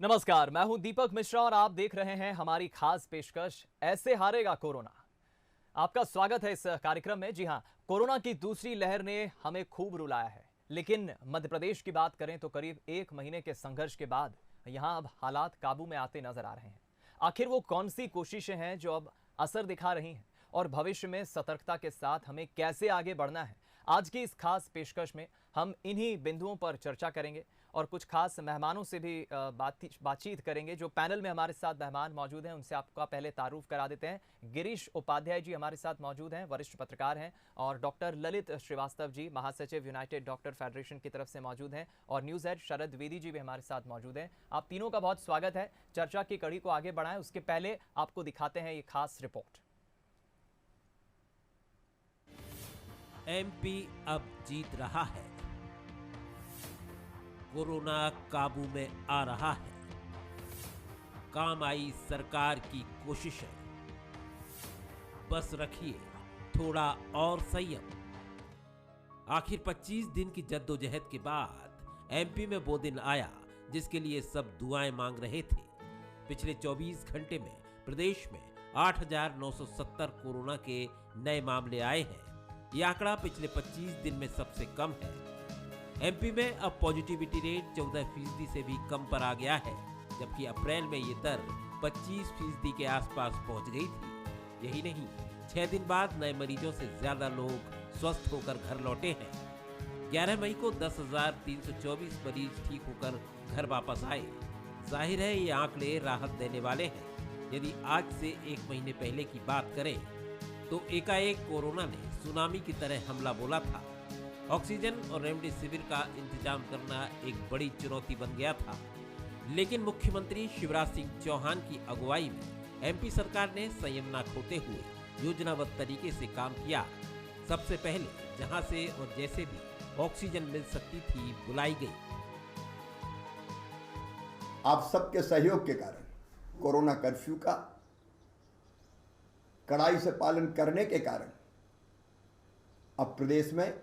नमस्कार, मैं हूं दीपक मिश्रा और आप देख रहे हैं हमारी खास पेशकश ऐसे हारेगा कोरोना। आपका स्वागत है इस कार्यक्रम में। जी हां, कोरोना की दूसरी लहर ने हमें खूब रुलाया है, लेकिन मध्य प्रदेश की बात करें तो करीब 1 महीने के संघर्ष के बाद यहां अब हालात काबू में आते नजर आ रहे हैं। आखिर वो कौन सी कोशिशें हैं जो अब असर दिखा रही हैं और भविष्य में सतर्कता के साथ हमें कैसे आगे बढ़ना है, आज की इस खास पेशकश में हम इन्हीं बिंदुओं पर चर्चा करेंगे और कुछ खास मेहमानों से भी बातचीत करेंगे। जो पैनल में हमारे साथ मेहमान मौजूद हैं उनसे आपका पहले तारुफ करा देते हैं। गिरीश उपाध्याय जी हमारे साथ मौजूद हैं, वरिष्ठ पत्रकार हैं, और डॉक्टर ललित श्रीवास्तव जी महासचिव यूनाइटेड डॉक्टर फेडरेशन की तरफ से मौजूद हैं, और न्यूज़ हेड शरद द्विवेदी जी भी हमारे साथ मौजूद हैं। आप तीनों का बहुत स्वागत है। चर्चा की कड़ी को आगे बढ़ाएं उसके पहले आपको दिखाते हैं ये खास रिपोर्ट। एमपी अब जीत रहा है, कोरोना काबू में आ रहा है, काम आई सरकार की कोशिशें। बस रखिए थोड़ा और संयम। आखिर 25 दिन की जद्दोजहद के बाद एमपी में वो दिन आया जिसके लिए सब दुआएं मांग रहे थे। पिछले 24 घंटे में प्रदेश में 8,970 कोरोना के नए मामले आए हैं। यह आंकड़ा पिछले 25 दिन में सबसे कम है। एमपी में अब पॉजिटिविटी रेट 14% से भी कम पर आ गया है, जबकि अप्रैल में ये दर 25% के आसपास पहुंच गई थी। यही नहीं, 6 दिन बाद नए मरीजों से ज्यादा लोग स्वस्थ होकर घर लौटे हैं। 11 मई को 10,324 मरीज ठीक होकर घर वापस आए। जाहिर है ये आंकड़े राहत देने वाले हैं। यदि आज से 1 महीने पहले की बात करें तो एकाएक कोरोना ने सुनामी की तरह हमला बोला था। ऑक्सीजन और रेमडेसिविर का इंतजाम करना एक बड़ी चुनौती बन गया था, लेकिन मुख्यमंत्री शिवराज सिंह चौहान की अगुवाई में एमपी सरकार ने संयम न खोते हुए योजनाबद्ध तरीके से काम किया। सबसे पहले जहां से और जैसे भी ऑक्सीजन मिल सकती थी बुलाई गई। आप सबके सहयोग के कारण, कोरोना कर्फ्यू का कड़ाई से पालन करने के कारण अब प्रदेश में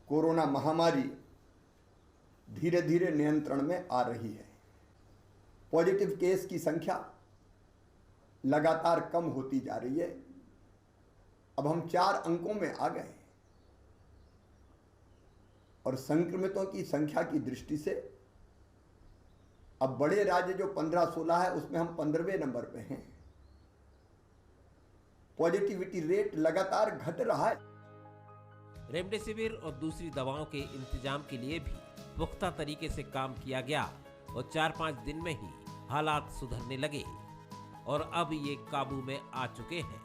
कोरोना महामारी धीरे धीरे नियंत्रण में आ रही है। पॉजिटिव केस की संख्या लगातार कम होती जा रही है। अब हम 4 अंकों में आ गए हैं और संक्रमितों की संख्या की दृष्टि से अब बड़े राज्य जो 15-16 है उसमें हम 15वें नंबर पे हैं। पॉजिटिविटी रेट लगातार घट रहा है। रेमडेसिविर और दूसरी दवाओं के इंतजाम के लिए भी पुख्ता तरीके से काम किया गया और 4-5 दिन में ही हालात सुधरने लगे और अब ये काबू में आ चुके हैं।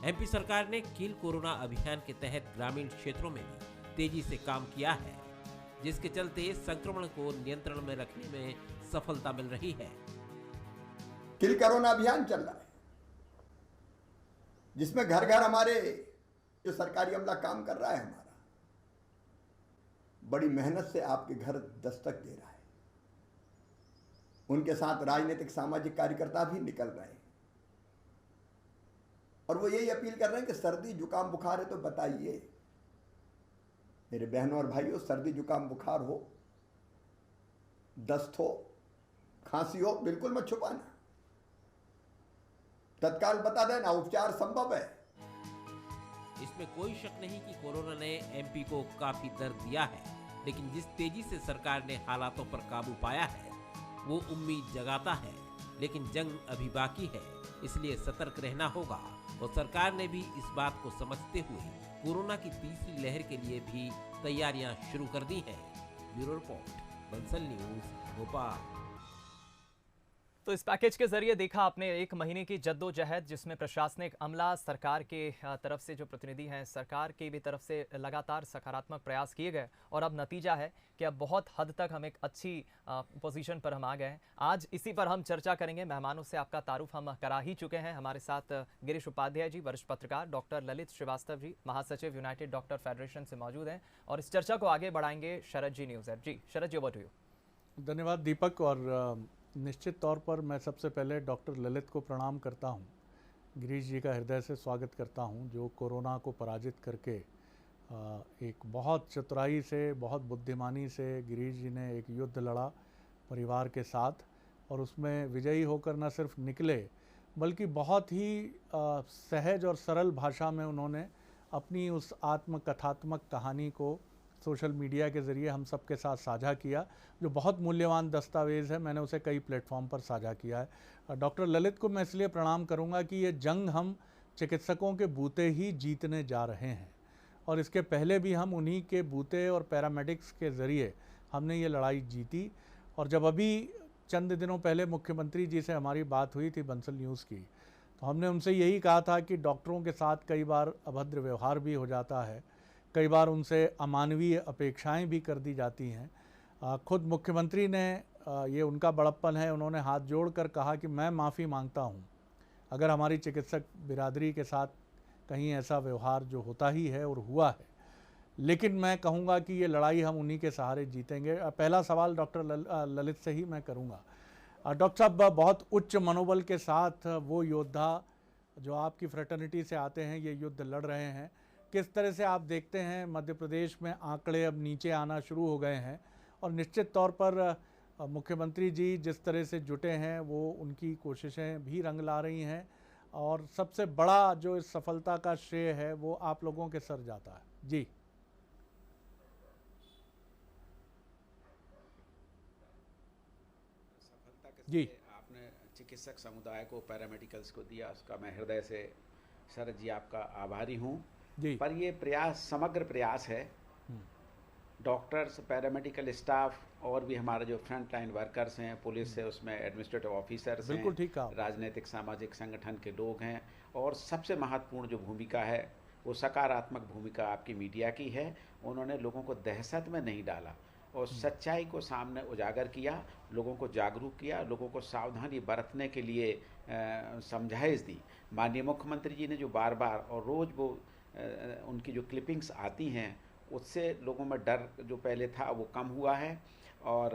एमपी सरकार ने किल कोरोना अभियान के तहत ग्रामीण क्षेत्रों में भी तेजी से काम किया है, जिसके चलते संक्रमण को नियंत्रण में रखने में सफलता मिल रही है। किल कोरोना अभियान चल रहा है, जिसमें घर घर हमारे जो सरकारी अमला काम कर रहा है, हमारा बड़ी मेहनत से आपके घर दस्तक दे रहा है। उनके साथ राजनीतिक सामाजिक कार्यकर्ता भी निकल रहे हैं और वो यही अपील कर रहे हैं कि सर्दी जुकाम बुखार है तो बताइए। मेरे बहनों और भाइयों, सर्दी जुकाम बुखार हो, दस्त हो, खांसी हो, बिल्कुल मत छुपाना, तत्काल बता देना, उपचार संभव है। इसमें कोई शक नहीं कि कोरोना ने एमपी को काफी दर्द दिया है, लेकिन जिस तेजी से सरकार ने हालातों पर काबू पाया है वो उम्मीद जगाता है। लेकिन जंग अभी बाकी है, इसलिए सतर्क रहना होगा और सरकार ने भी इस बात को समझते हुए कोरोना की तीसरी लहर के लिए भी तैयारियां शुरू कर दी हैं। Bureau report, Bansal news, Bhopal. तो इस पैकेज के जरिए देखा आपने 1 महीने की जद्दोजहद, जिसमें प्रशासनिक अमला, सरकार के तरफ से जो प्रतिनिधि हैं, सरकार की भी तरफ से लगातार सकारात्मक प्रयास किए गए और अब नतीजा है कि अब बहुत हद तक हम एक अच्छी पोजीशन पर हम आ गए हैं। आज इसी पर हम चर्चा करेंगे। मेहमानों से आपका तारुफ हम करा ही चुके हैं। हमारे साथ गिरीश उपाध्याय जी, वरिष्ठ पत्रकार, डॉक्टर ललित श्रीवास्तव जी, महासचिव यूनाइटेड डॉक्टर फेडरेशन से मौजूद हैं, और इस चर्चा को आगे बढ़ाएंगे Sharad ji, news head ji. Sharad ji, over to you. धन्यवाद दीपक। और निश्चित तौर पर मैं सबसे पहले डॉक्टर ललित को प्रणाम करता हूं, गिरीश जी का हृदय से स्वागत करता हूं, जो कोरोना को पराजित करके एक बहुत चतुराई से, बहुत बुद्धिमानी से गिरीश जी ने एक युद्ध लड़ा। परिवार के साथ, और उसमें विजयी होकर न सिर्फ निकले बल्कि बहुत ही सहज और सरल भाषा में उन्होंने अपनी उस आत्मकथात्मक कहानी को सोशल मीडिया के ज़रिए हम सब के साथ साझा किया, जो बहुत मूल्यवान दस्तावेज़ है। मैंने उसे कई प्लेटफॉर्म पर साझा किया है। डॉक्टर ललित को मैं इसलिए प्रणाम करूंगा कि ये जंग हम चिकित्सकों के बूते ही जीतने जा रहे हैं, और इसके पहले भी हम उन्हीं के बूते और पैरामेडिक्स के ज़रिए हमने ये लड़ाई जीती। और जब अभी चंद दिनों पहले मुख्यमंत्री जी से हमारी बात हुई थी बंसल न्यूज़ की, तो हमने उनसे यही कहा था कि डॉक्टरों के साथ कई बार अभद्र व्यवहार भी हो जाता है, कई बार उनसे अमानवीय अपेक्षाएं भी कर दी जाती हैं। खुद मुख्यमंत्री ने ये उनका बड़प्पन है, उन्होंने हाथ जोड़कर कहा कि मैं माफ़ी मांगता हूं अगर हमारी चिकित्सक बिरादरी के साथ कहीं ऐसा व्यवहार जो होता ही है और हुआ है, लेकिन मैं कहूँगा कि ये लड़ाई हम उन्हीं के सहारे जीतेंगे। पहला सवाल डॉक्टर ललित से ही मैं करूँगा। डॉक्टर साहब, बहुत उच्च मनोबल के साथ वो योद्धा जो आपकी फ्रेटर्निटी से आते हैं ये युद्ध लड़ रहे हैं, किस तरह से आप देखते हैं मध्य प्रदेश में आंकड़े अब नीचे आना शुरू हो गए हैं, और निश्चित तौर पर मुख्यमंत्री जी जिस तरह से जुटे हैं वो उनकी कोशिशें भी रंग ला रही हैं, और सबसे बड़ा जो इस सफलता का श्रेय है वो आप लोगों के सर जाता है। जी जी, आपने चिकित्सक समुदाय को, पैरामेडिकल्स को दिया, उसका मैं हृदय से शरद जी आपका आभारी हूँ। पर ये प्रयास समग्र प्रयास है। डॉक्टर्स, पैरामेडिकल स्टाफ और भी हमारे जो फ्रंट लाइन वर्कर्स हैं, पुलिस है, उसमें एडमिनिस्ट्रेटिव ऑफिसर्स हैं, राजनीतिक सामाजिक संगठन के लोग हैं, और सबसे महत्वपूर्ण जो भूमिका है वो सकारात्मक भूमिका आपकी मीडिया की है। उन्होंने लोगों को दहशत में नहीं डाला और सच्चाई को सामने उजागर किया, लोगों को जागरूक किया, लोगों को सावधानी बरतने के लिए समझाइश दी। माननीय मुख्यमंत्री जी ने जो बार बार और रोज़ वो उनकी जो क्लिपिंग्स आती हैं उससे लोगों में डर जो पहले था वो कम हुआ है, और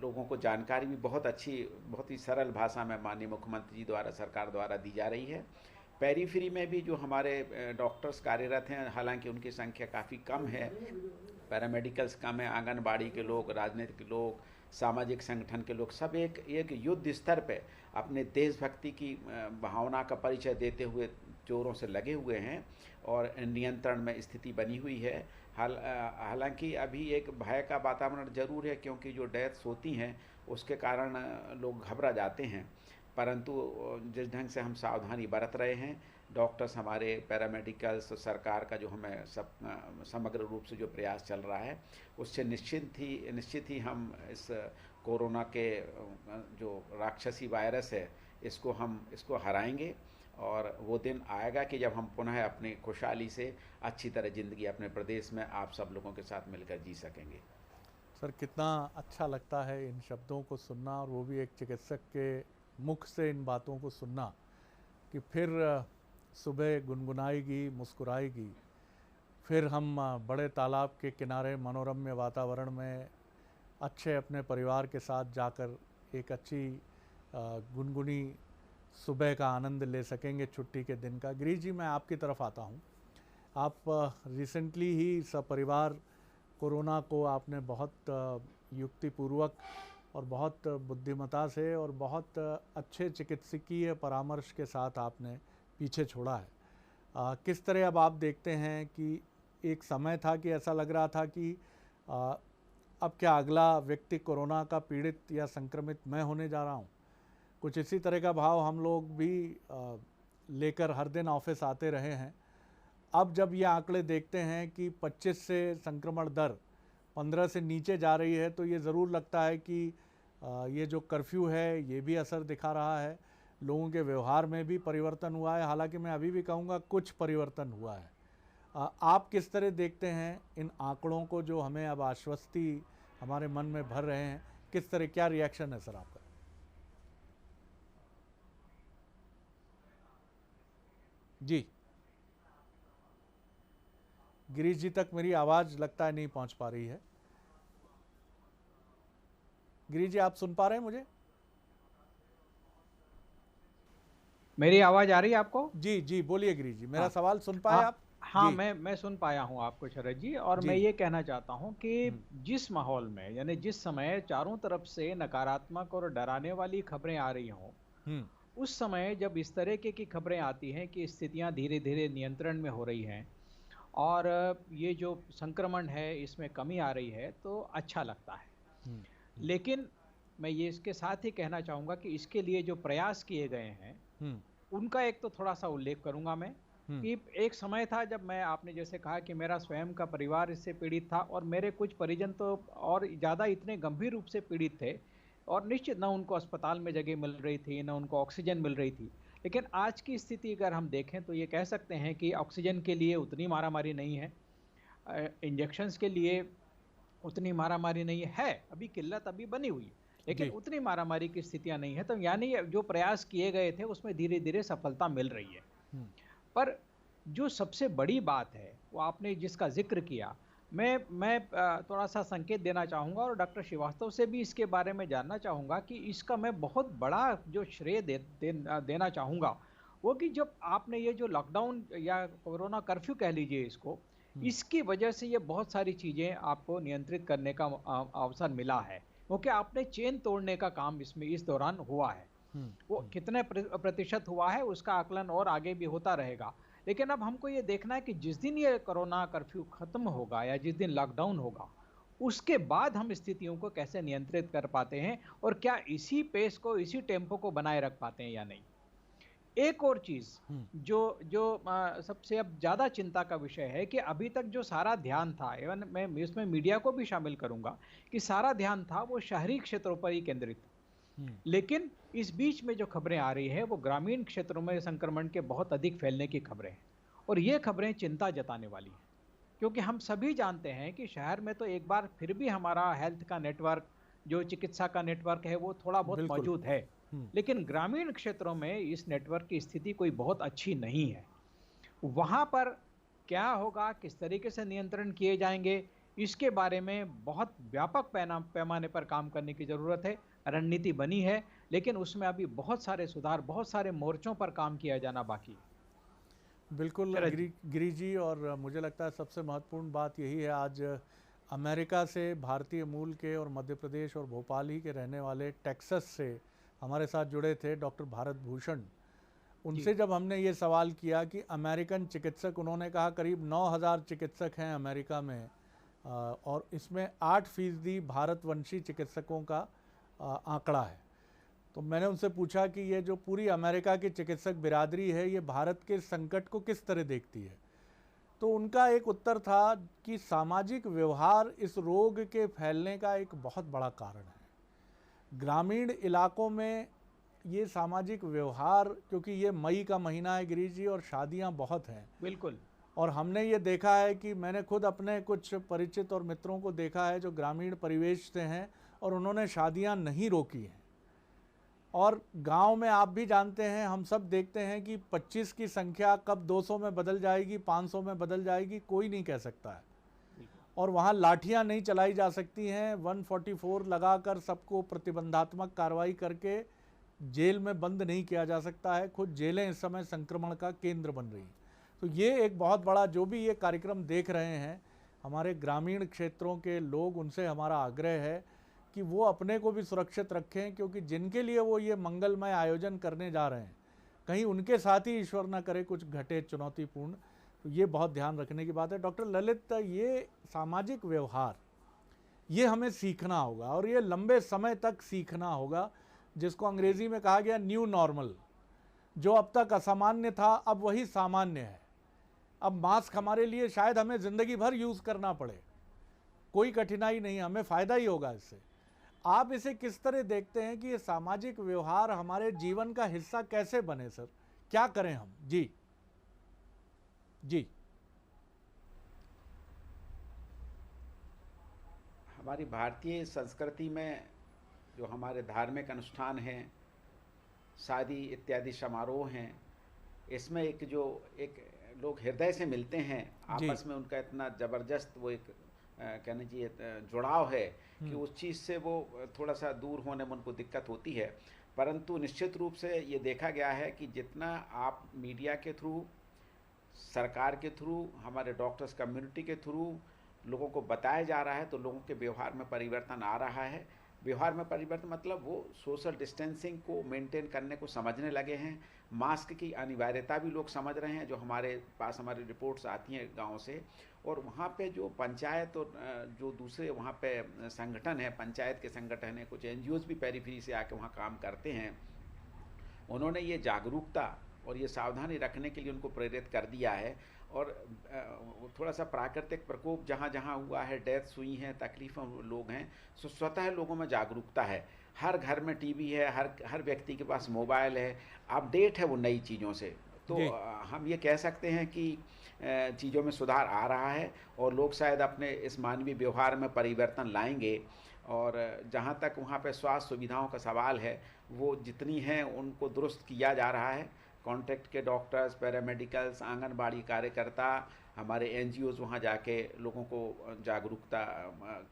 लोगों को जानकारी भी बहुत अच्छी, बहुत ही सरल भाषा में माननीय मुख्यमंत्री जी द्वारा, सरकार द्वारा दी जा रही है। पेरीफ्री में भी जो हमारे डॉक्टर्स कार्यरत हैं, हालांकि उनकी संख्या काफ़ी कम है, पैरामेडिकल्स कम है, आंगनबाड़ी के लोग, राजनीतिक लोग, सामाजिक संगठन के लोग, सब एक युद्ध स्तर पे अपने देशभक्ति की भावना का परिचय देते हुए जोरों से लगे हुए हैं, और नियंत्रण में स्थिति बनी हुई है। हालांकि अभी एक भय का वातावरण जरूर है, क्योंकि जो डेथ्स होती हैं उसके कारण लोग घबरा जाते हैं, परंतु जिस ढंग से हम सावधानी बरत रहे हैं, डॉक्टर्स हमारे, पैरामेडिकल्स, सरकार का जो हमें समग्र रूप से जो प्रयास चल रहा है, उससे निश्चित ही हम इस कोरोना के जो राक्षसी वायरस है इसको हराएंगे, और वो दिन आएगा कि जब हम पुनः अपनी खुशहाली से अच्छी तरह ज़िंदगी अपने प्रदेश में आप सब लोगों के साथ मिलकर जी सकेंगे। सर, कितना अच्छा लगता है इन शब्दों को सुनना, और वो भी एक चिकित्सक के मुख से इन बातों को सुनना कि फिर सुबह गुनगुनाएगी, मुस्कुराएगी, फिर हम बड़े तालाब के किनारे मनोरम्य वातावरण में अच्छे अपने परिवार के साथ जाकर एक अच्छी गुनगुनी सुबह का आनंद ले सकेंगे छुट्टी के दिन का। गिरीश जी, मैं आपकी तरफ आता हूँ। आप रिसेंटली ही सपरिवार कोरोना को आपने बहुत युक्तिपूर्वक और बहुत बुद्धिमता से और बहुत अच्छे चिकित्सकीय परामर्श के साथ आपने पीछे छोड़ा है। किस तरह अब आप देखते हैं कि एक समय था कि ऐसा लग रहा था कि अब क्या अगला व्यक्ति कोरोना का पीड़ित या संक्रमित मैं होने जा रहा हूँ, कुछ इसी तरह का भाव हम लोग भी लेकर हर दिन ऑफिस आते रहे हैं। अब जब ये आंकड़े देखते हैं कि 25 से संक्रमण दर 15 से नीचे जा रही है, तो ये ज़रूर लगता है कि ये जो कर्फ्यू है ये भी असर दिखा रहा है, लोगों के व्यवहार में भी परिवर्तन हुआ है। हालांकि मैं अभी भी कहूँगा कुछ परिवर्तन हुआ है। आप किस तरह देखते हैं इन आंकड़ों को जो हमें अब आश्वस्ति हमारे मन में भर रहे हैं? किस तरह, क्या रिएक्शन है सर आपका? जी, गिरीश जी तक मेरी आवाज़ लगता है नहीं पहुंच पा रही है। गिरीश जी, आप सुन पा रहे हैं मुझे? मेरी आवाज़ आ रही है आपको? जी जी, बोलिए गिरीश जी, मेरा सवाल सुन पाए आप? हाँ, मैं सुन पाया हूँ आपको शरद जी, और मैं ये कहना चाहता हूँ कि जिस माहौल में, यानी जिस समय चारों तरफ से नकारात्मक और डराने वाली खबरें आ रही हों, उस समय जब इस तरह की खबरें आती हैं कि स्थितियां धीरे धीरे नियंत्रण में हो रही हैं और ये जो संक्रमण है इसमें कमी आ रही है, तो अच्छा लगता है। लेकिन मैं ये इसके साथ ही कहना चाहूँगा कि इसके लिए जो प्रयास किए गए हैं उनका एक तो थोड़ा सा उल्लेख करूँगा मैं, कि एक समय था जब मैं, आपने जैसे कहा कि मेरा स्वयं का परिवार इससे पीड़ित था और मेरे कुछ परिजन तो और ज़्यादा इतने गंभीर रूप से पीड़ित थे, और निश्चित ना उनको अस्पताल में जगह मिल रही थी, ना उनको ऑक्सीजन मिल रही थी। लेकिन आज की स्थिति अगर हम देखें तो ये कह सकते हैं कि ऑक्सीजन के लिए उतनी मारामारी नहीं है, इंजेक्शंस के लिए उतनी मारामारी नहीं है, अभी किल्लत अभी बनी हुई है, लेकिन उतनी मारामारी की स्थितियां नहीं है। तो यानी जो प्रयास किए गए थे उसमें धीरे धीरे सफलता मिल रही है। पर जो सबसे बड़ी बात है वो आपने जिसका जिक्र किया, मैं थोड़ा सा संकेत देना चाहूँगा और डॉक्टर श्रीवास्तव से भी इसके बारे में जानना चाहूँगा कि इसका मैं बहुत बड़ा जो श्रेय देना चाहूँगा, वो कि जब आपने ये जो लॉकडाउन या कोरोना कर्फ्यू कह लीजिए इसको, इसकी वजह से ये बहुत सारी चीज़ें आपको नियंत्रित करने का अवसर मिला है, क्योंकि आपने चेन तोड़ने का काम इसमें इस दौरान हुआ है। वो कितने प्रतिशत हुआ है उसका आकलन और आगे भी होता रहेगा, लेकिन अब हमको ये देखना है कि जिस दिन ये कोरोना कर्फ्यू खत्म होगा या जिस दिन लॉकडाउन होगा, उसके बाद हम स्थितियों को कैसे नियंत्रित कर पाते हैं और क्या इसी पेस को, इसी टेम्पो को बनाए रख पाते हैं या नहीं। एक और चीज जो सबसे अब ज्यादा चिंता का विषय है कि अभी तक जो सारा ध्यान था, एवं मैं इसमें मीडिया को भी शामिल करूंगा, कि सारा ध्यान था वो शहरी क्षेत्रों पर ही केंद्रित, लेकिन इस बीच में जो खबरें आ रही है वो ग्रामीण क्षेत्रों में संक्रमण के बहुत अधिक फैलने की खबरें हैं, और ये खबरें चिंता जताने वाली हैं, क्योंकि हम सभी जानते हैं कि शहर में तो एक बार फिर भी हमारा हेल्थ का नेटवर्क, जो चिकित्सा का नेटवर्क है, वो थोड़ा बहुत मौजूद है, लेकिन ग्रामीण क्षेत्रों में इस नेटवर्क की स्थिति कोई बहुत अच्छी नहीं है। वहां पर क्या होगा, किस तरीके से नियंत्रण किए जाएंगे, इसके बारे में बहुत व्यापक पैमाने पर काम करने की जरूरत है। रणनीति बनी है, लेकिन उसमें अभी बहुत सारे सुधार, बहुत सारे मोर्चों पर काम किया जाना बाकी है। बिल्कुल गिरी जी, और मुझे लगता है सबसे महत्वपूर्ण बात यही है, आज अमेरिका से भारतीय मूल के और मध्य प्रदेश और भोपाल ही के रहने वाले टेक्सास से हमारे साथ जुड़े थे डॉक्टर भारत भूषण। उनसे जब हमने ये सवाल किया कि अमेरिकन चिकित्सक, उन्होंने कहा करीब 9000 चिकित्सक हैं अमेरिका में, और इसमें 8% भारतवंशी चिकित्सकों का आंकड़ा है। तो मैंने उनसे पूछा कि ये जो पूरी अमेरिका की चिकित्सक बिरादरी है, ये भारत के संकट को किस तरह देखती है। तो उनका एक उत्तर था कि सामाजिक व्यवहार इस रोग के फैलने का एक बहुत बड़ा कारण है। ग्रामीण इलाकों में ये सामाजिक व्यवहार, क्योंकि ये मई का महीना है गिरीश जी, और शादियां बहुत हैं। बिल्कुल। और हमने ये देखा है कि मैंने खुद अपने कुछ परिचित और मित्रों को देखा है जो ग्रामीण परिवेश से हैं, और उन्होंने शादियां नहीं रोकी हैं। और गांव में आप भी जानते हैं, हम सब देखते हैं कि 25 की संख्या कब 200 में बदल जाएगी, 500 में बदल जाएगी, कोई नहीं कह सकता है। और वहाँ लाठियाँ नहीं चलाई जा सकती हैं, 144 लगाकर सबको प्रतिबंधात्मक कार्रवाई करके जेल में बंद नहीं किया जा सकता है। खुद जेलें इस समय संक्रमण का केंद्र बन रही हैं। तो ये एक बहुत बड़ा, जो भी ये कार्यक्रम देख रहे हैं हमारे ग्रामीण क्षेत्रों के लोग, उनसे हमारा आग्रह है कि वो अपने को भी सुरक्षित रखें, क्योंकि जिनके लिए वो ये मंगलमय आयोजन करने जा रहे हैं, कहीं उनके साथ ही ईश्वर न करे कुछ घटे चुनौतीपूर्ण। तो ये बहुत ध्यान रखने की बात है। डॉक्टर ललित, ये सामाजिक व्यवहार, ये हमें सीखना होगा, और ये लंबे समय तक सीखना होगा, जिसको अंग्रेजी में कहा गया न्यू नॉर्मल। जो अब तक असामान्य था अब वही सामान्य है। अब मास्क हमारे लिए शायद हमें ज़िंदगी भर यूज़ करना पड़े, कोई कठिनाई नहीं, हमें फ़ायदा ही होगा इससे। आप इसे किस तरह देखते हैं कि ये सामाजिक व्यवहार हमारे जीवन का हिस्सा कैसे बने सर, क्या करें हम? जी जी। हमारी भारतीय संस्कृति में जो हमारे धार्मिक अनुष्ठान हैं, शादी इत्यादि समारोह हैं, इसमें एक लोग हृदय से मिलते हैं आपस में, उनका इतना ज़बरदस्त वो एक कहने चाहिए जुड़ाव है कि उस चीज़ से वो थोड़ा सा दूर होने में उनको दिक्कत होती है। परंतु निश्चित रूप से ये देखा गया है कि जितना आप मीडिया के थ्रू सरकार के थ्रू, हमारे डॉक्टर्स कम्युनिटी के थ्रू लोगों को बताया जा रहा है, तो लोगों के व्यवहार में परिवर्तन आ रहा है। व्यवहार में परिवर्तन मतलब वो सोशल डिस्टेंसिंग को मेंटेन करने को समझने लगे हैं। मास्क की अनिवार्यता भी लोग समझ रहे हैं। जो हमारे पास हमारी रिपोर्ट्स आती हैं गांव से, और वहाँ पे जो पंचायत और जो दूसरे वहाँ पे संगठन है, पंचायत के संगठन है, कुछ एनजीओज भी पेरिफेरी से आके वहाँ काम करते हैं, उन्होंने ये जागरूकता और ये सावधानी रखने के लिए उनको प्रेरित कर दिया है। और थोड़ा सा प्राकृतिक प्रकोप जहाँ जहाँ हुआ है, डेथ्स हुई हैं, तकलीफ़ों लोग हैं, सो स्वतः लोगों में जागरूकता है। हर घर में टीवी है, हर व्यक्ति के पास मोबाइल है, अपडेट है वो नई चीज़ों से। तो हम ये कह सकते हैं कि चीज़ों में सुधार आ रहा है और लोग शायद अपने इस मानवीय व्यवहार में परिवर्तन लाएंगे। और जहाँ तक वहाँ पे स्वास्थ्य सुविधाओं का सवाल है, वो जितनी हैं उनको दुरुस्त किया जा रहा है। कॉन्ट्रैक्ट के डॉक्टर्स, पैरामेडिकल्स, आंगनबाड़ी कार्यकर्ता, हमारे एनजीओज वहाँ जाके लोगों को जागरूकता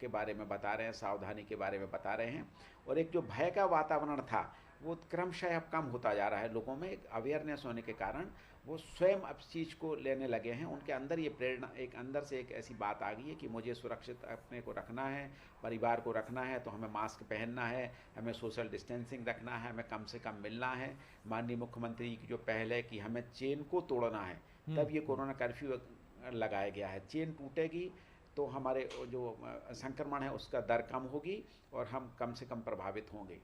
के बारे में बता रहे हैं, सावधानी के बारे में बता रहे हैं। और एक जो भय का वातावरण था वो क्रमशः अब कम होता जा रहा है। लोगों में एक अवेयरनेस होने के कारण वो स्वयं अब चीज़ को लेने लगे हैं। उनके अंदर ये प्रेरणा, एक अंदर से एक ऐसी बात आ गई है कि मुझे सुरक्षित अपने को रखना है, परिवार को रखना है, तो हमें मास्क पहनना है, हमें सोशल डिस्टेंसिंग रखना है, हमें कम से कम मिलना है। माननीय मुख्यमंत्री की जो पहल है कि हमें चेन को तोड़ना है, तब ये कोरोना कर्फ्यू लगाया गया है। चेन टूटेगी तो हमारे जो संक्रमण है उसका दर कम होगी और हम कम से कम प्रभावित होंगे।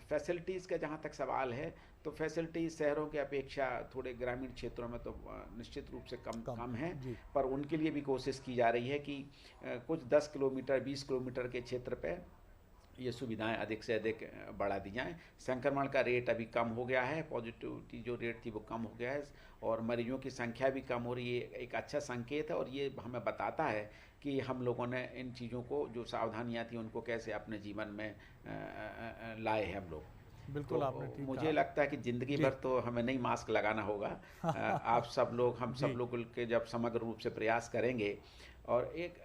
फैसिलिटीज़ का जहाँ तक सवाल है, तो फैसिलिटीज़ शहरों की अपेक्षा थोड़े ग्रामीण क्षेत्रों में तो निश्चित रूप से कम है, पर उनके लिए भी कोशिश की जा रही है कि कुछ 10 किलोमीटर 20 किलोमीटर के क्षेत्र पे ये सुविधाएं अधिक से अधिक बढ़ा दी जाएँ। संक्रमण का रेट अभी कम हो गया है, पॉजिटिविटी जो रेट थी वो कम हो गया है और मरीजों की संख्या भी कम हो रही है। एक अच्छा संकेत है और ये हमें बताता है कि हम लोगों ने इन चीज़ों को, जो सावधानियां थी, उनको कैसे अपने जीवन में लाए हैं हम लोग। बिल्कुल, तो आपने ठीक मुझे कहा। लगता है कि ज़िंदगी भर तो हमें नहीं मास्क लगाना होगा। आप सब लोग, हम सब लोग के जब समग्र रूप से प्रयास करेंगे और एक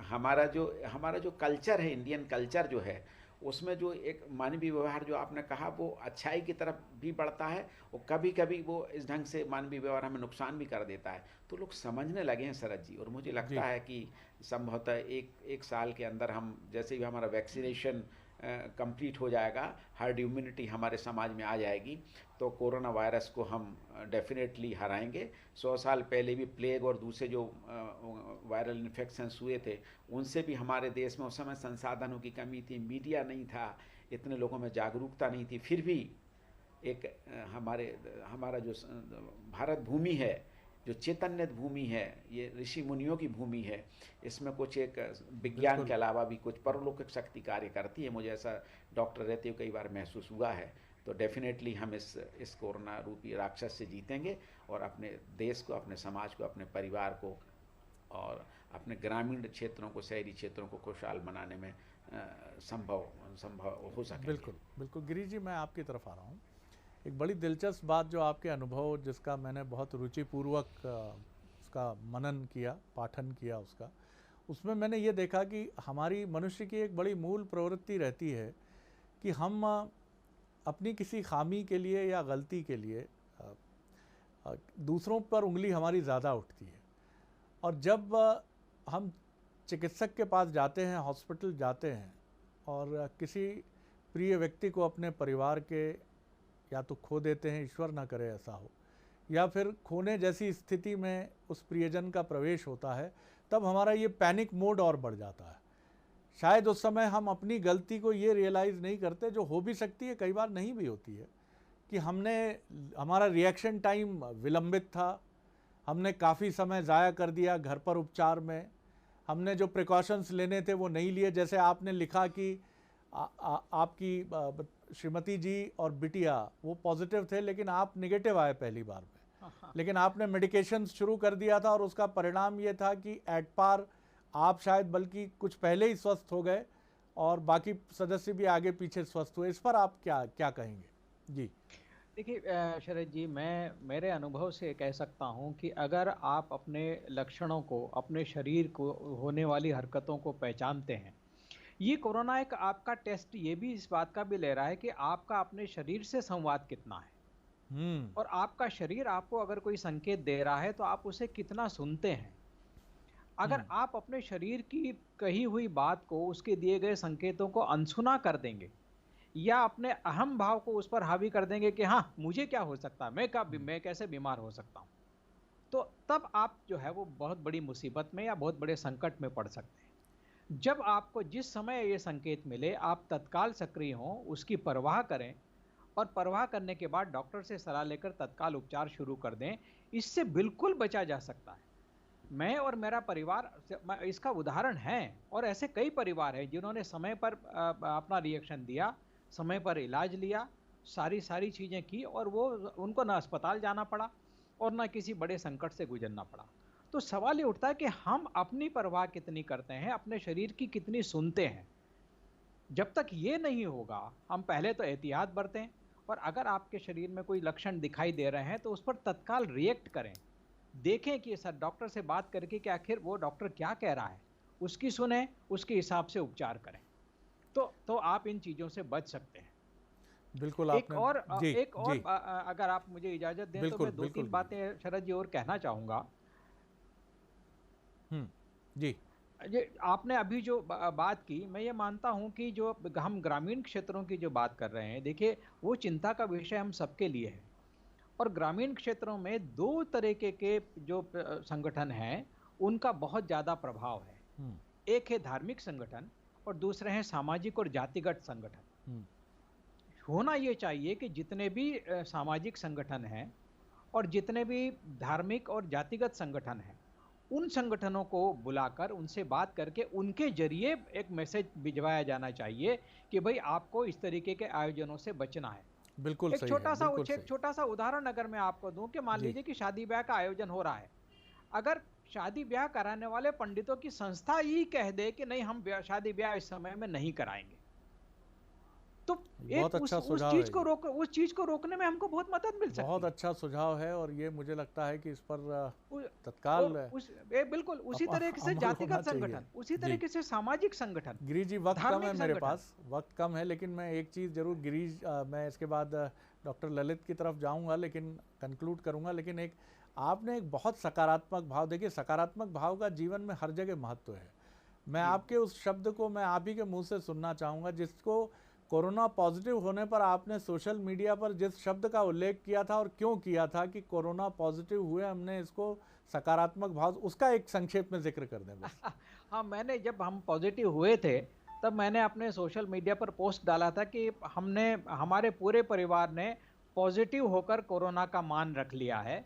हमारा जो कल्चर है, इंडियन कल्चर जो है, उसमें जो एक मानवीय व्यवहार जो आपने कहा वो अच्छाई की तरफ भी बढ़ता है और कभी कभी वो इस ढंग से मानवीय व्यवहार हमें नुकसान भी कर देता है। तो लोग समझने लगे हैं शरद जी, और मुझे लगता है कि संभवतः एक साल के अंदर हम, जैसे भी हमारा वैक्सीनेशन कंप्लीट हो जाएगा, हर्ड इम्यूनिटी हमारे समाज में आ जाएगी, तो कोरोना वायरस को हम डेफिनेटली हराएंगे। 100 साल पहले भी प्लेग और दूसरे जो वायरल इन्फेक्शंस हुए थे, उनसे भी हमारे देश में उस समय संसाधनों की कमी थी, मीडिया नहीं था, इतने लोगों में जागरूकता नहीं थी, फिर भी एक हमारा जो भारत भूमि है, जो चैतन्य भूमि है, ये ऋषि मुनियों की भूमि है, इसमें कुछ एक विज्ञान के अलावा भी कुछ परलौकिक शक्ति कार्य करती है। मुझे ऐसा डॉक्टर रहते हुए कई बार महसूस हुआ है। तो डेफिनेटली हम इस कोरोना रूपी राक्षस से जीतेंगे और अपने देश को, अपने समाज को, अपने परिवार को और अपने ग्रामीण क्षेत्रों को, शहरी क्षेत्रों को खुशहाल बनाने में संभव हो सके। बिल्कुल बिल्कुल। गिरीश जी, मैं आपकी तरफ आ रहा हूँ। एक बड़ी दिलचस्प बात जो आपके अनुभव, जिसका मैंने बहुत रुचिपूर्वक उसका मनन किया, पाठन किया उसका, उसमें मैंने ये देखा कि हमारी मनुष्य की एक बड़ी मूल प्रवृत्ति रहती है कि हम अपनी किसी खामी के लिए या गलती के लिए दूसरों पर उंगली हमारी ज़्यादा उठती है। और जब हम चिकित्सक के पास जाते हैं, हॉस्पिटल जाते हैं और किसी प्रिय व्यक्ति को अपने परिवार के या तो खो देते हैं, ईश्वर ना करे ऐसा हो, या फिर खोने जैसी स्थिति में उस प्रियजन का प्रवेश होता है, तब हमारा ये पैनिक मोड और बढ़ जाता है। शायद उस समय हम अपनी गलती को ये रियलाइज़ नहीं करते, जो हो भी सकती है, कई बार नहीं भी होती है, कि हमारा रिएक्शन टाइम विलंबित था, हमने काफ़ी समय ज़ाया कर दिया घर पर उपचार में, हमने जो प्रिकॉशंस लेने थे वो नहीं लिए। जैसे आपने लिखा कि आपकी श्रीमती जी और बिटिया वो पॉजिटिव थे, लेकिन आप नेगेटिव आए पहली बार में, लेकिन आपने मेडिकेशन शुरू कर दिया था और उसका परिणाम ये था कि एट पार आप शायद बल्कि कुछ पहले ही स्वस्थ हो गए और बाकी सदस्य भी आगे पीछे स्वस्थ हुए। इस पर आप क्या कहेंगे? जी देखिए शरद जी, मैं मेरे अनुभव से कह सकता हूं कि अगर आप अपने लक्षणों को, अपने शरीर को होने वाली हरकतों को पहचानते हैं, ये कोरोना एक आपका टेस्ट ये भी इस बात का भी ले रहा है कि आपका अपने शरीर से संवाद कितना है। और आपका शरीर आपको अगर कोई संकेत दे रहा है तो आप उसे कितना सुनते हैं। अगर आप अपने शरीर की कही हुई बात को, उसके दिए गए संकेतों को अनसुना कर देंगे या अपने अहम भाव को उस पर हावी कर देंगे कि हाँ मुझे क्या हो सकता है, मैं कैसे बीमार हो सकता हूं, तो तब आप जो है वो बहुत बड़ी मुसीबत में या बहुत बड़े संकट में पड़ सकते हैं। जब आपको जिस समय ये संकेत मिले आप तत्काल सक्रिय हों, उसकी परवाह करें और परवाह करने के बाद डॉक्टर से सलाह लेकर तत्काल उपचार शुरू कर दें। इससे बिल्कुल बचा जा सकता है। मैं और मेरा परिवार इसका उदाहरण है, और ऐसे कई परिवार हैं जिन्होंने समय पर अपना रिएक्शन दिया, समय पर इलाज लिया, सारी चीजें की, और वो उनको ना अस्पताल जाना पड़ा और ना किसी बड़े संकट से गुजरना पड़ा। तो सवाल ये उठता है कि हम अपनी परवाह कितनी करते हैं, अपने शरीर की कितनी सुनते हैं। जब तक ये नहीं होगा हम पहले तो एहतियात बरतें, और अगर आपके शरीर में कोई लक्षण दिखाई दे रहे हैं तो उस पर तत्काल रिएक्ट करें। देखें कि सर डॉक्टर से बात करके कि आखिर वो डॉक्टर क्या कह रहा है, उसकी सुने, उसके हिसाब से उपचार करें। तो आप इन चीजों से बच सकते हैं। बिल्कुल। एक और अगर आप मुझे इजाजत दें तो मैं 2-3 बातें शरद जी और कहना चाहूंगा। जी, ये आपने अभी जो बात की, मैं ये मानता हूं कि जो हम ग्रामीण क्षेत्रों की जो बात कर रहे हैं, देखिए वो चिंता का विषय हम सबके लिए है। और ग्रामीण क्षेत्रों में 2 तरीके के जो संगठन हैं उनका बहुत ज़्यादा प्रभाव है। एक है धार्मिक संगठन और दूसरे हैं सामाजिक और जातिगत संगठन। होना ये चाहिए कि जितने भी सामाजिक संगठन हैं और जितने भी धार्मिक और जातिगत संगठन हैं, उन संगठनों को बुलाकर उनसे बात करके उनके जरिए एक मैसेज भिजवाया जाना चाहिए कि भाई आपको इस तरीके के आयोजनों से बचना है। बिल्कुल एक छोटा सा उदाहरण अगर मैं आपको दूं कि मान लीजिए कि शादी ब्याह का आयोजन हो रहा है। अगर शादी ब्याह कराने वाले पंडितों की संस्था ही कह दे कि नहीं हम शादी ब्याह इस समय में नहीं कराएंगे, तो एक उस चीज को रोकने में हमको बहुत मदद मिल सकती है। बहुत अच्छा सुझाव है, और ये मुझे लगता है कि इस पर तत्काल बिल्कुल उसी तरीके से जातिगत संगठन, उसी तरीके से सामाजिक संगठन। गिरीश जी, वक्त कम है, मेरे पास वक्त कम है, लेकिन मैं एक चीज़ जरूर गिरीश, मैं इसके बाद डॉक्टर ललित की तरफ जाऊंगा लेकिन कंक्लूड करूंगा। लेकिन आपने एक बहुत सकारात्मक भाव, देखिए सकारात्मक भाव का जीवन में हर जगह महत्व है। मैं आपके उस शब्द को मैं आप ही के मुंह से सुनना चाहूँगा जिसको कोरोना पॉजिटिव होने पर आपने सोशल मीडिया पर जिस शब्द का उल्लेख किया था और क्यों किया था कि कोरोना पॉजिटिव हुए, हमने इसको सकारात्मक भाव, उसका एक संक्षेप में जिक्र कर दें बस। हाँ, मैंने जब हम पॉजिटिव हुए थे तब मैंने अपने सोशल मीडिया पर पोस्ट डाला था कि हमारे पूरे परिवार ने पॉजिटिव होकर कोरोना का मान रख लिया है,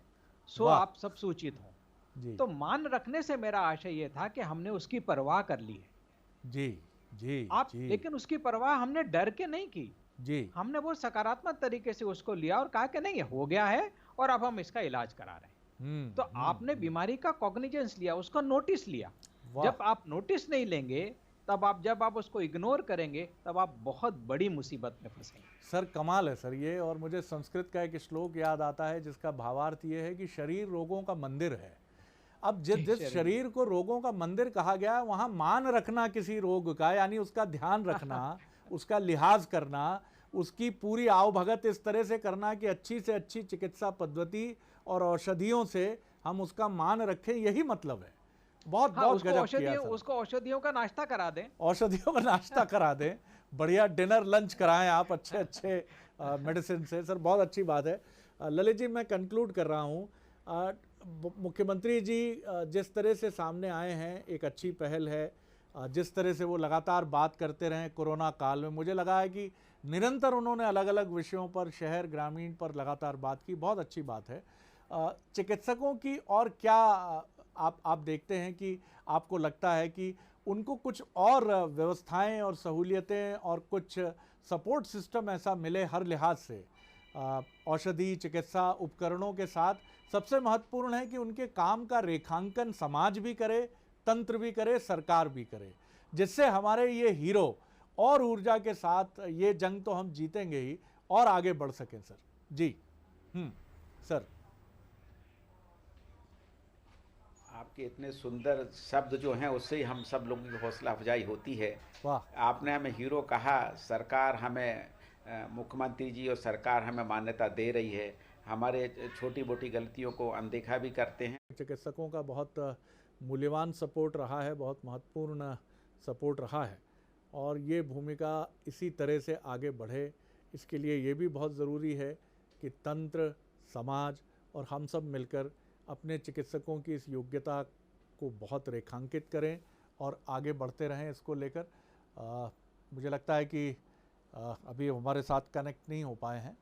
सो आप सब सूचित हो। तो मान रखने से मेरा आशय ये था कि हमने उसकी परवाह कर ली है। जी। लेकिन उसकी परवाह हमने डर के नहीं की जी, हमने वो सकारात्मक तरीके से उसको लिया और कहा कि नहीं हो गया है और अब हम इसका इलाज करा रहे हैं। तो आपने बीमारी का कॉग्निजेंस लिया, उसका नोटिस लिया। जब आप नोटिस नहीं लेंगे तब जब आप उसको इग्नोर करेंगे तब आप बहुत बड़ी मुसीबत में फंसेंगे। सर कमाल है सर ये, और मुझे संस्कृत का एक श्लोक याद आता है जिसका भावार्थ ये है कि शरीर रोगों का मंदिर है। अब जिस शरीर को रोगों का मंदिर कहा गया, वहां मान रखना किसी रोग का, यानी उसका ध्यान रखना, उसका लिहाज करना, उसकी पूरी आवभगत इस तरह से करना कि अच्छी से अच्छी चिकित्सा पद्धति और औषधियों से हम उसका मान रखें, यही मतलब है। बहुत गजब किया सर। उसको औषधियों का नाश्ता करा दें, औषधियों का नाश्ता करा दें, बढ़िया डिनर लंच कराएं आप अच्छे मेडिसिन से। सर बहुत अच्छी बात है। ललित जी, मैं कंक्लूड कर रहा हूँ। मुख्यमंत्री जी जिस तरह से सामने आए हैं, एक अच्छी पहल है। जिस तरह से वो लगातार बात करते रहे कोरोना काल में, मुझे लगा है कि निरंतर उन्होंने अलग अलग विषयों पर, शहर ग्रामीण पर लगातार बात की, बहुत अच्छी बात है। चिकित्सकों की और क्या आप देखते हैं कि आपको लगता है कि उनको कुछ और व्यवस्थाएं और सहूलियतें और कुछ सपोर्ट सिस्टम ऐसा मिले हर लिहाज से, औषधि चिकित्सा उपकरणों के साथ? सबसे महत्वपूर्ण है कि उनके काम का रेखांकन समाज भी करे, तंत्र भी करे, सरकार भी करे, जिससे हमारे ये हीरो और ऊर्जा के साथ ये जंग तो हम जीतेंगे ही और आगे बढ़ सकें। सर जी। सर आपके इतने सुंदर शब्द जो हैं उससे ही हम सब लोगों की हौसला अफजाई होती है। वाह। आपने हमें हीरो कहा, सरकार हमें, मुख्यमंत्री जी और सरकार हमें मान्यता दे रही है। हमारे छोटी मोटी गलतियों को अनदेखा भी करते हैं। चिकित्सकों का बहुत मूल्यवान सपोर्ट रहा है, बहुत महत्वपूर्ण सपोर्ट रहा है और ये भूमिका इसी तरह से आगे बढ़े। इसके लिए ये भी बहुत ज़रूरी है कि तंत्र, समाज और हम सब मिलकर अपने चिकित्सकों की इस योग्यता को बहुत रेखांकित करें और आगे बढ़ते रहें इसको लेकर। मुझे लगता है कि अभी हमारे साथ कनेक्ट नहीं हो पाए हैं।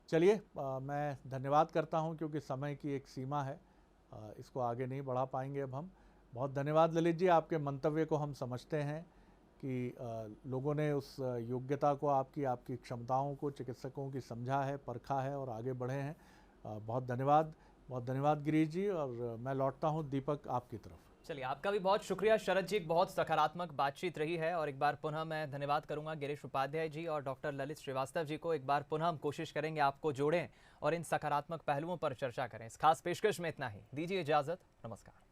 चलिए, मैं धन्यवाद करता हूं क्योंकि समय की एक सीमा है, इसको आगे नहीं बढ़ा पाएंगे अब हम। बहुत धन्यवाद ललित जी, आपके मंतव्य को हम समझते हैं कि लोगों ने उस योग्यता को, आपकी क्षमताओं को चिकित्सकों की समझा है, परखा है और आगे बढ़े हैं। बहुत धन्यवाद गिरीश जी। और मैं लौटता हूं दीपक आपकी तरफ। चलिए, आपका भी बहुत शुक्रिया शरद जी, एक बहुत सकारात्मक बातचीत रही है। और एक बार पुनः मैं धन्यवाद करूंगा गिरीश उपाध्याय जी और डॉक्टर ललित श्रीवास्तव जी को। एक बार पुनः हम कोशिश करेंगे आपको जोड़ें और इन सकारात्मक पहलुओं पर चर्चा करें। इस खास पेशकश में इतना ही, दीजिए इजाजत, नमस्कार।